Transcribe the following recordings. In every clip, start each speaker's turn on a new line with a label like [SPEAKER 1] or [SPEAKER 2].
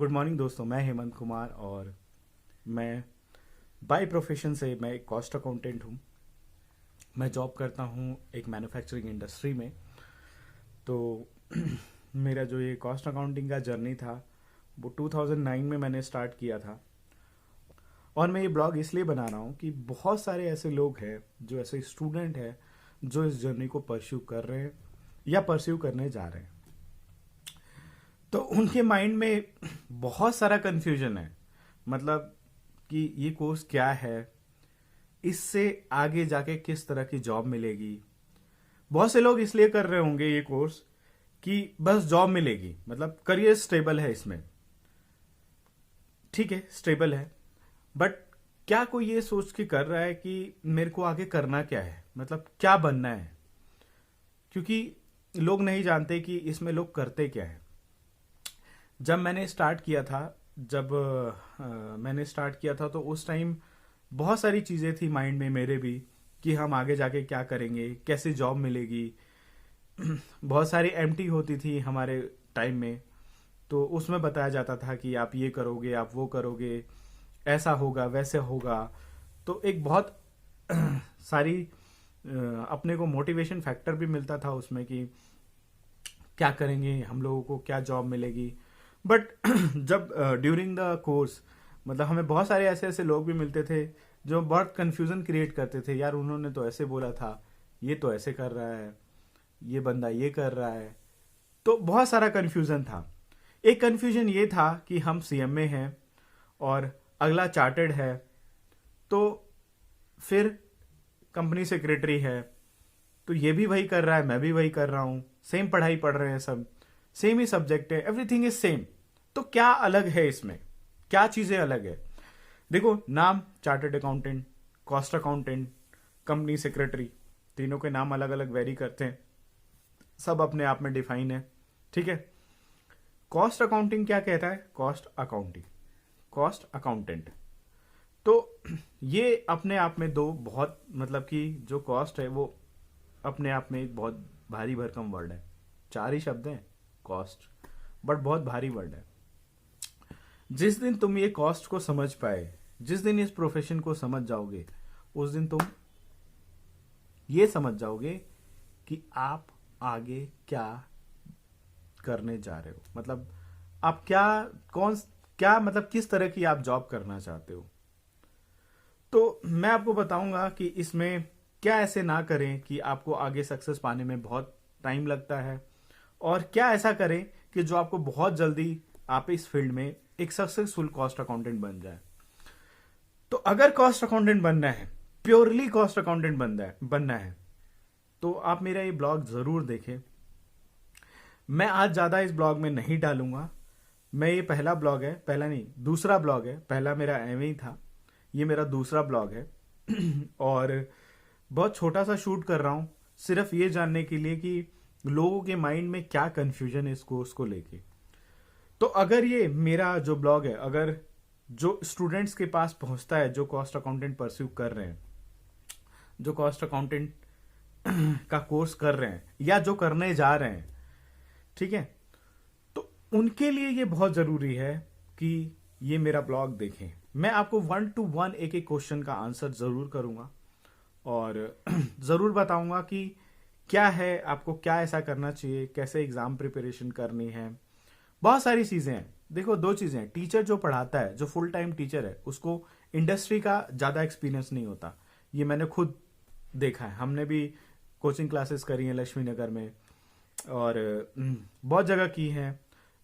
[SPEAKER 1] Good morning दोस्तों, मैं हेमंत कुमार और मैं बाय प्रोफेशन से मैं एक कॉस्ट अकाउंटेंट हूँ। मैं जॉब करता हूँ एक मैन्युफैक्चरिंग इंडस्ट्री में। तो मेरा जो ये कॉस्ट अकाउंटिंग का जर्नी था वो 2009 में मैंने स्टार्ट किया था। और मैं ये ब्लॉग इसलिए बना रहा हूँ कि बहुत सारे ऐसे लोग हैं, जो ऐसे स्टूडेंट हैं जो इस जर्नी को परस्यू कर रहे हैं या परस्यू करने जा रहे हैं। तो उनके माइंड में बहुत सारा कन्फ्यूजन है, मतलब कि ये कोर्स क्या है, इससे आगे जाके किस तरह की जॉब मिलेगी। बहुत से लोग इसलिए कर रहे होंगे ये कोर्स कि बस जॉब मिलेगी, मतलब करियर स्टेबल है इसमें। ठीक है, स्टेबल है, बट क्या कोई ये सोच के कर रहा है कि मेरे को आगे करना क्या है, मतलब क्या बनना है? क्योंकि लोग नहीं जानते कि इसमें लोग करते क्या है। जब मैंने स्टार्ट किया था तो उस टाइम बहुत सारी चीज़ें थी माइंड में मेरे भी कि हम आगे जाके क्या करेंगे, कैसे जॉब मिलेगी। बहुत सारी एम्प्टी होती थी हमारे टाइम में, तो उसमें बताया जाता था कि आप ये करोगे, आप वो करोगे, ऐसा होगा, वैसे होगा। तो एक बहुत सारी अपने को मोटिवेशन फैक्टर भी मिलता था उसमें कि क्या करेंगे, हम लोगों को क्या जॉब मिलेगी। बट जब ड्यूरिंग द कोर्स, मतलब हमें बहुत सारे ऐसे ऐसे लोग भी मिलते थे जो बहुत कंफ्यूजन क्रिएट करते थे। यार उन्होंने तो ऐसे बोला था, ये तो ऐसे कर रहा है, ये बंदा ये कर रहा है। तो बहुत सारा कंफ्यूजन था। एक कंफ्यूजन ये था कि हम सीएमए हैं और अगला चार्टर्ड है, तो फिर कंपनी सेक्रेटरी है, तो ये भी वही कर रहा है, मैं भी वही कर रहा हूँ, सेम पढ़ाई पढ़ रहे हैं सब, सेम ही सब्जेक्ट है, एवरीथिंग इज सेम। तो क्या अलग है इसमें, क्या चीजें अलग है? देखो, नाम chartered accountant, cost accountant, company secretary, तीनों के नाम अलग अलग वेरी करते हैं, सब अपने आप में डिफाइन है। ठीक है, कॉस्ट अकाउंटिंग क्या कहता है? Cost accounting, cost accountant. तो ये अपने आप में दो बहुत, मतलब कि जो कॉस्ट है वो अपने आप में एक बहुत भारी भरकम वर्ड है। चार ही शब्द हैं कॉस्ट, बट बहुत भारी वर्ड है। जिस दिन तुम ये कॉस्ट को समझ पाए, जिस दिन इस प्रोफेशन को समझ जाओगे, उस दिन तुम ये समझ जाओगे कि आप आगे क्या करने जा रहे हो, मतलब आप क्या मतलब किस तरह की आप जॉब करना चाहते हो। तो मैं आपको बताऊंगा कि इसमें क्या ऐसे ना करें कि आपको आगे सक्सेस पाने में बहुत टाइम लगता है, और क्या ऐसा करें कि जो आपको बहुत जल्दी आप इस फील्ड में एक सक्सेसफुल कॉस्ट अकाउंटेंट बन जाए। तो अगर कॉस्ट अकाउंटेंट बनना है, प्योरली कॉस्ट अकाउंटेंट बनना है, तो आप मेरा ये ब्लॉग जरूर देखें। मैं आज ज्यादा इस ब्लॉग में नहीं डालूंगा। मैं ये पहला ब्लॉग है, पहला नहीं दूसरा ब्लॉग है, पहला मेरा एम ही था, ये मेरा दूसरा ब्लॉग है। और बहुत छोटा सा शूट कर रहा हूं, सिर्फ ये जानने के लिए कि लोगों के माइंड में क्या कंफ्यूजन है इस कोर्स को लेके। तो अगर ये मेरा जो ब्लॉग है, अगर जो स्टूडेंट्स के पास पहुंचता है, जो कॉस्ट अकाउंटेंट परस्यू कर रहे हैं, जो कॉस्ट अकाउंटेंट का कोर्स कर रहे हैं या जो करने जा रहे हैं, ठीक है, तो उनके लिए ये बहुत जरूरी है कि ये मेरा ब्लॉग देखें। मैं आपको 1 to 1 एक एक क्वेश्चन का आंसर जरूर करूंगा और जरूर बताऊंगा कि क्या है, आपको क्या ऐसा करना चाहिए, कैसे एग्जाम प्रिपरेशन करनी है। बहुत सारी चीजें हैं। देखो, दो चीजें हैं। टीचर जो पढ़ाता है, जो फुल टाइम टीचर है, उसको इंडस्ट्री का ज्यादा एक्सपीरियंस नहीं होता। ये मैंने खुद देखा है। हमने भी कोचिंग क्लासेस करी हैं लक्ष्मी नगर में, और बहुत जगह की हैं।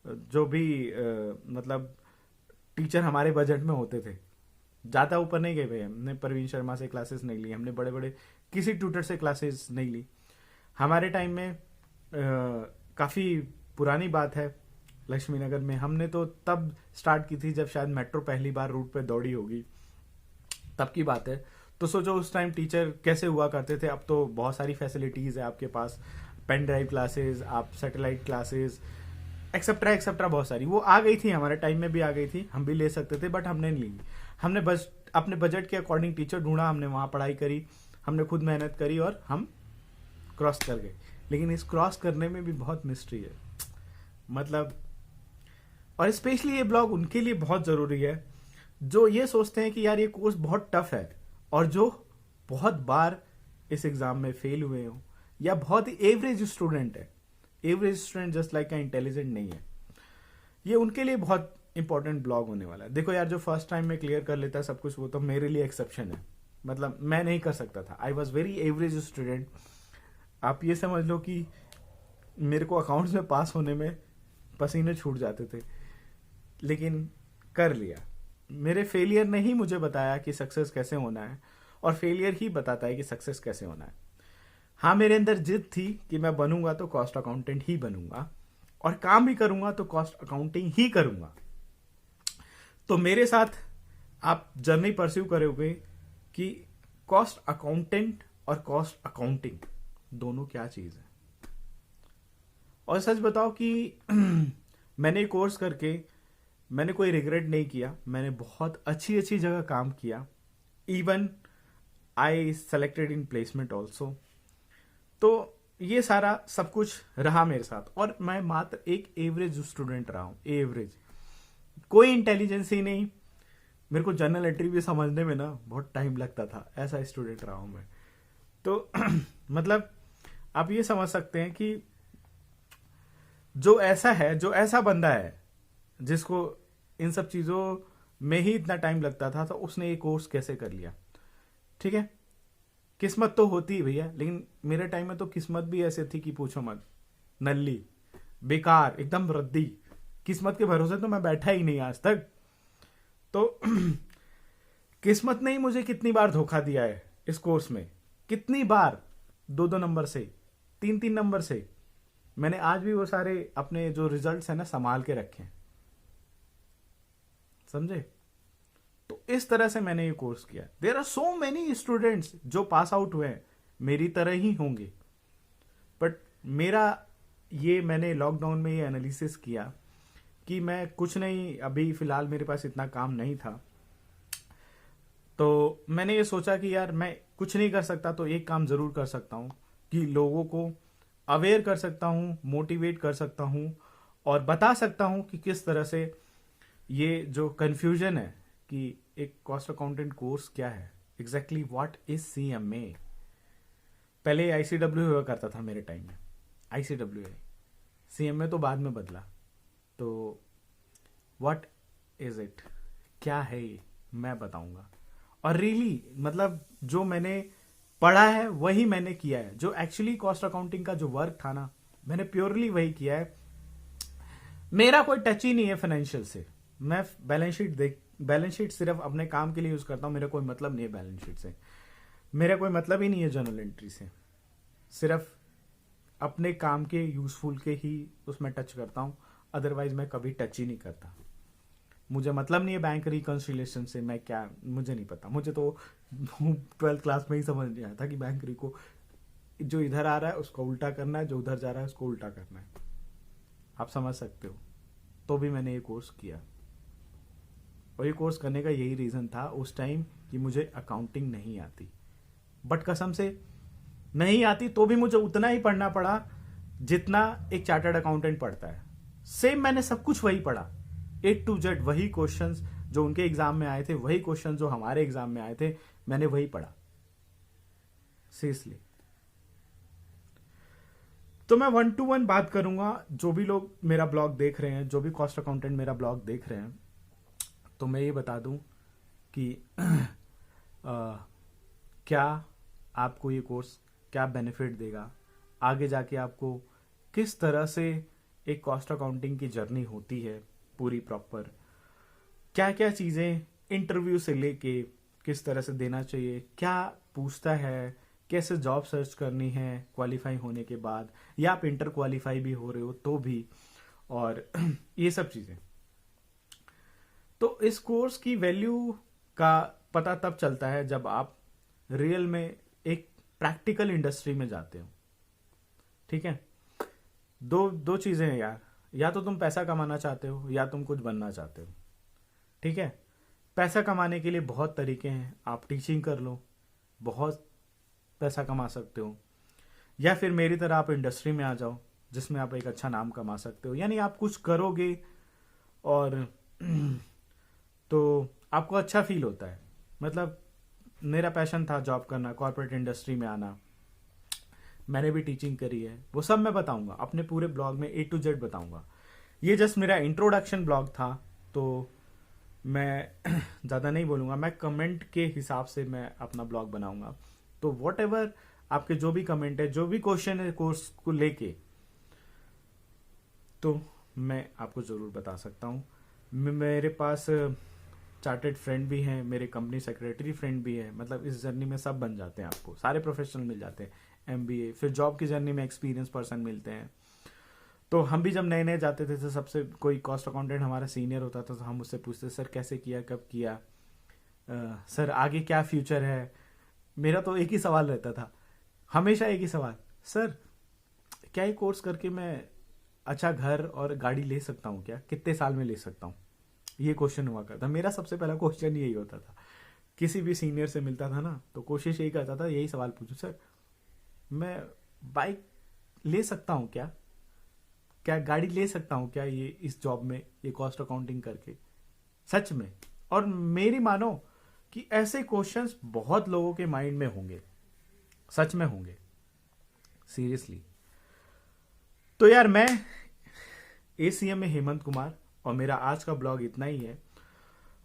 [SPEAKER 1] जो भी मतलब टीचर हमारे बजट में होते थे, ज्यादा ऊपर नहीं गए भाई। हमने परवीन शर्मा से क्लासेस नहीं ली, हमने बड़े बड़े किसी ट्यूटर से क्लासेस नहीं ली। हमारे टाइम में काफी पुरानी बात है, लक्ष्मी नगर में हमने तो तब स्टार्ट की थी जब शायद मेट्रो पहली बार रूट पे दौड़ी होगी, तब की बात है। तो सोचो उस टाइम टीचर कैसे हुआ करते थे। अब तो बहुत सारी फैसिलिटीज है आपके पास, पेन ड्राइव क्लासेस, आप सैटेलाइट क्लासेस, एक्सेट्रा एक्सेट्रा, बहुत सारी वो आ गई थी। हमारे टाइम में भी आ गई थी, हम भी ले सकते थे, बट हमने नहीं ली। हमने बस अपने बजट के अकॉर्डिंग टीचर ढूंढा, हमने वहां पढ़ाई करी, हमने खुद मेहनत करी और हम क्रॉस कर गए। लेकिन इस क्रॉस करने में भी बहुत मिस्ट्री है। मतलब और स्पेशली ये ब्लॉग उनके लिए बहुत ज़रूरी है जो ये सोचते हैं कि यार ये कोर्स बहुत टफ है, और जो बहुत बार इस एग्ज़ाम में फेल हुए हो, या बहुत ही एवरेज स्टूडेंट है। एवरेज स्टूडेंट जस्ट लाइक का इंटेलिजेंट नहीं है। ये उनके लिए बहुत इंपॉर्टेंट ब्लॉग होने वाला है। देखो यार, जो फर्स्ट टाइम में क्लियर कर लेता है सब कुछ, वो तो मेरे लिए एक्सेप्शन है। मतलब मैं नहीं कर सकता था, I was very average student. आप ये समझ लो कि मेरे को अकाउंट्स में पास होने में पसीने छूट जाते थे, लेकिन कर लिया। मेरे फेलियर ने ही मुझे बताया कि सक्सेस कैसे होना है, और फेलियर ही बताता है कि सक्सेस कैसे होना है। हाँ, मेरे अंदर जिद थी कि मैं बनूंगा तो कॉस्ट अकाउंटेंट ही बनूंगा, और काम भी करूंगा तो कॉस्ट अकाउंटिंग ही करूंगा। तो मेरे साथ आप जर्नी परस्यू करोगे कि कॉस्ट अकाउंटेंट और कॉस्ट अकाउंटिंग दोनों क्या चीज है। और सच बताओ कि मैंने कोर्स करके मैंने कोई रिग्रेट नहीं किया। मैंने बहुत अच्छी अच्छी जगह काम किया। Even I selected in placement also. तो ये सारा सब कुछ रहा मेरे साथ, और मैं मात्र एक एवरेज स्टूडेंट रहा हूं। एवरेज, कोई इंटेलिजेंस ही नहीं। मेरे को जर्नल एंट्री भी समझने में ना बहुत टाइम लगता था, ऐसा स्टूडेंट रहा हूं मैं। तो मतलब आप ये समझ सकते हैं कि जो ऐसा है, जो ऐसा बंदा है जिसको इन सब चीजों में ही इतना टाइम लगता था, तो उसने ये कोर्स कैसे कर लिया। ठीक है, किस्मत तो होती है भैया, लेकिन मेरे टाइम में तो किस्मत भी ऐसे थी कि पूछो मत। नल्ली, बेकार, एकदम रद्दी। किस्मत के भरोसे तो मैं बैठा ही नहीं आज तक। तो किस्मत ने ही मुझे कितनी बार धोखा दिया है इस कोर्स में। कितनी बार, 2-2 नंबर से, 3-3 नंबर से। मैंने आज भी वो सारे अपने जो रिजल्ट्स हैं ना संभाल के रखे हैं, समझे। तो इस तरह से मैंने ये कोर्स किया। There are so many students जो पास आउट हुए हैं, मेरी तरह ही होंगे। बट मेरा ये, मैंने लॉकडाउन में ये एनालिसिस किया कि मैं कुछ नहीं, अभी फिलहाल मेरे पास इतना काम नहीं था, तो मैंने ये सोचा कि यार मैं कुछ नहीं कर सकता तो एक काम जरूर कर सकता हूँ कि लोगों को अवेयर कर सकता हूँ, मोटिवेट कर सकता हूँ, और बता सकता हूँ कि किस तरह से ये जो कंफ्यूजन है कि एक कॉस्ट अकाउंटेंट कोर्स क्या है, एग्जैक्टली व्हाट इज CMA। पहले ICW हुआ करता था मेरे टाइम में, ICWA। CMA तो बाद में बदला। तो व्हाट इज इट, क्या है ये, मैं बताऊंगा। और रियली मतलब जो मैंने पढ़ा है वही मैंने किया है। जो एक्चुअली कॉस्ट अकाउंटिंग का जो वर्क था ना, मैंने प्योरली वही किया है। मेरा कोई टच ही नहीं है फाइनेंशियल से। मैं बैलेंस शीट सिर्फ अपने काम के लिए यूज करता हूं। मेरा कोई मतलब नहीं है बैलेंस शीट से, मेरा कोई मतलब ही नहीं है जर्नल एंट्री से। सिर्फ अपने काम के यूजफुल के ही उसमें टच करता हूं, अदरवाइज मैं कभी टच ही नहीं करता। मुझे मतलब नहीं है बैंक रिकॉन्सिलिएशन से, मैं क्या, मुझे नहीं पता। मुझे तो 12th क्लास में ही समझ नहीं आया था कि बैंक रिको, जो इधर आ रहा है उसको उल्टा करना है, जो उधर जा रहा है उसको उल्टा करना है। आप समझ सकते हो। तो भी मैंने ये कोर्स किया, और ये कोर्स करने का यही रीजन था उस टाइम कि मुझे अकाउंटिंग नहीं आती। बट कसम से नहीं आती तो भी मुझे उतना ही पढ़ना पड़ा जितना एक चार्टर्ड अकाउंटेंट पढ़ता है। सेम मैंने सब कुछ वही पढ़ा, A to Z। वही क्वेश्चंस जो उनके एग्जाम में आए थे, वही क्वेश्चंस जो हमारे एग्जाम में आए थे, मैंने वही पढ़ा सीरियसली। तो मैं 1 to 1 बात करूंगा। जो भी लोग मेरा ब्लॉग देख रहे हैं, जो भी कॉस्ट अकाउंटेंट मेरा ब्लॉग देख रहे हैं, तो मैं ये बता दूं कि क्या आपको ये कोर्स क्या बेनिफिट देगा, आगे जाके आपको किस तरह से एक कॉस्ट अकाउंटिंग की जर्नी होती है पूरी प्रॉपर, क्या क्या चीज़ें इंटरव्यू से लेके किस तरह से देना चाहिए, क्या पूछता है, कैसे जॉब सर्च करनी है क्वालिफाई होने के बाद, या आप इंटर क्वालिफाई भी हो रहे हो तो भी, और ये सब चीज़ें। तो इस कोर्स की वैल्यू का पता तब चलता है जब आप रियल में एक प्रैक्टिकल इंडस्ट्री में जाते हो। ठीक है, दो चीजें हैं यार, या तो तुम पैसा कमाना चाहते हो या तुम कुछ बनना चाहते हो। ठीक है, पैसा कमाने के लिए बहुत तरीके हैं। आप टीचिंग कर लो, बहुत पैसा कमा सकते हो, या फिर मेरी तरह आप इंडस्ट्री में आ जाओ जिसमें आप एक अच्छा नाम कमा सकते हो। यानी आप कुछ करोगे और तो आपको अच्छा फील होता है। मतलब मेरा पैशन था जॉब करना, कॉर्पोरेट इंडस्ट्री में आना। मैंने भी टीचिंग करी है, वो सब मैं बताऊंगा अपने पूरे ब्लॉग में, A to Z बताऊंगा। ये जस्ट मेरा इंट्रोडक्शन ब्लॉग था, तो मैं ज़्यादा नहीं बोलूँगा। मैं कमेंट के हिसाब से मैं अपना ब्लॉग बनाऊंगा। तो वॉट एवर आपके जो भी कमेंट है, जो भी क्वेश्चन है कोर्स को लेके, तो मैं आपको ज़रूर बता सकता हूँ। मेरे पास चार्टेड फ्रेंड भी हैं, मेरे कंपनी सेक्रेटरी फ्रेंड भी है। मतलब इस जर्नी में सब बन जाते हैं, आपको सारे प्रोफेशनल मिल जाते हैं। MBA, फिर जॉब की जर्नी में एक्सपीरियंस पर्सन मिलते हैं। तो हम भी जब नए नए जाते थे तो सबसे कोई कॉस्ट अकाउंटेंट हमारा सीनियर होता था, तो हम उससे पूछते सर कैसे किया, कब किया, सर आगे क्या फ्यूचर है। मेरा तो एक ही सवाल रहता था, हमेशा एक ही सवाल, सर क्या ये कोर्स करके मैं अच्छा घर और गाड़ी ले सकता हूँ क्या, कितने साल में ले सकता हूँ। ये क्वेश्चन हुआ करता, मेरा सबसे पहला क्वेश्चन यही होता था। किसी भी सीनियर से मिलता था ना, तो कोशिश यही करता था, यही सवाल पूछूं, सर मैं बाइक ले सकता हूँ क्या, क्या गाड़ी ले सकता हूँ क्या, ये इस जॉब में, ये कॉस्ट अकाउंटिंग करके, सच में। और मेरी मानो कि ऐसे क्वेश्चंस बहुत लोगों के माइंड में होंगे, सच में होंगे, सीरियसली। तो यार मैं ACM में हेमंत कुमार, और मेरा आज का ब्लॉग इतना ही है।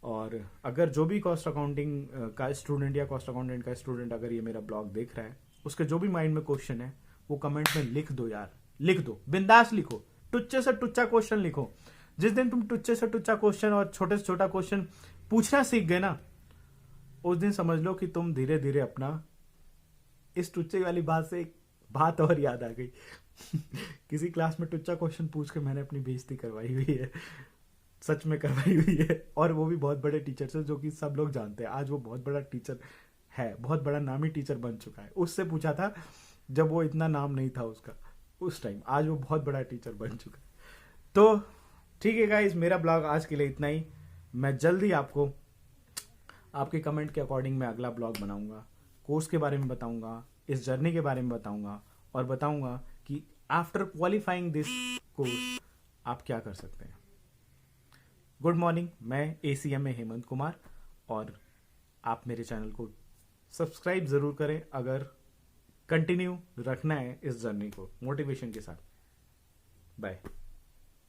[SPEAKER 1] और अगर जो भी कॉस्ट अकाउंटिंग का स्टूडेंट या कॉस्ट अकाउंटेंट का स्टूडेंट अगर ये मेरा ब्लॉग देख रहा है, उसके जो भी माइंड में क्वेश्चन है वो कमेंट में लिख दो यार, लिख दो, बिंदास लिखो, टुच्चे से टुच्चा क्वेश्चन लिखो। जिस दिन तुम टुच्चे से टुच्चा क्वेश्चन और छोटे से छोटा क्वेश्चन पूछना सीख गए ना, उस दिन समझ लो कि तुम धीरे धीरे अपना, इस टुच्चे वाली बात से एक बात और याद आ गई किसी क्लास में टुच्चा क्वेश्चन पूछ के मैंने अपनी बेइज्जती करवाई हुई है, सच में करवाई हुई है। और वो भी बहुत बड़े टीचर से, जो कि सब लोग जानते हैं। आज वो बहुत बड़ा टीचर है, बहुत बड़ा नामी टीचर बन चुका है। उससे पूछा था जब वो इतना नाम नहीं था उसका उस टाइम, आज वो बहुत बड़ा टीचर बन चुका है। तो ठीक है गाइस, मेरा ब्लॉग आज के लिए इतना ही। मैं जल्दी आपको आपके कमेंट के अकॉर्डिंग मैं अगला ब्लॉग बनाऊंगा, कोर्स के बारे में बताऊंगा, इस जर्नी के बारे में बताऊंगा, और बताऊंगा कि आफ्टर क्वालिफाइंग दिस कोर्स आप क्या कर सकते हैं। गुड मॉर्निंग, मैं ACM में हेमंत कुमार, और आप मेरे चैनल को सब्सक्राइब ज़रूर करें अगर कंटिन्यू रखना है इस जर्नी को मोटिवेशन के साथ। बाय।